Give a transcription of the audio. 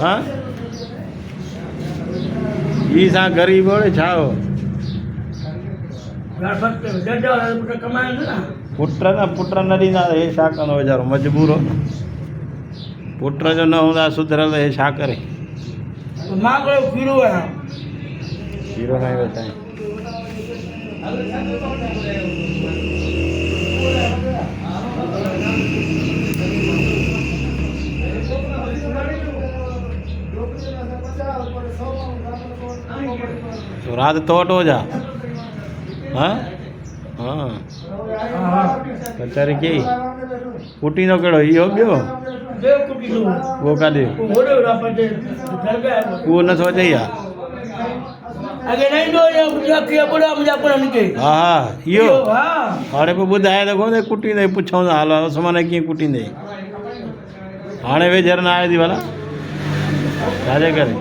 हाँ ई सा गरीब होड़े छाओ पुत्र न ॾींदा हे छा कंदो वीचारो मजबूर हो पुट जो न हूंदा सुधरियल हे छा करे हीरो न आयो साईं तो रात तोट हो जा हाँ हाँ कचहरी की कुटी नो केड़ो इहो ॿियो वो काॾे उहो नथो अचे ई आहे हा हा इहो हाणे पोइ ॿुधाए त कोन कुटींदे पुछूं था हाल आसमान कीअं कुटींदे हाणे वेझर न आहे थी भला छाजे करे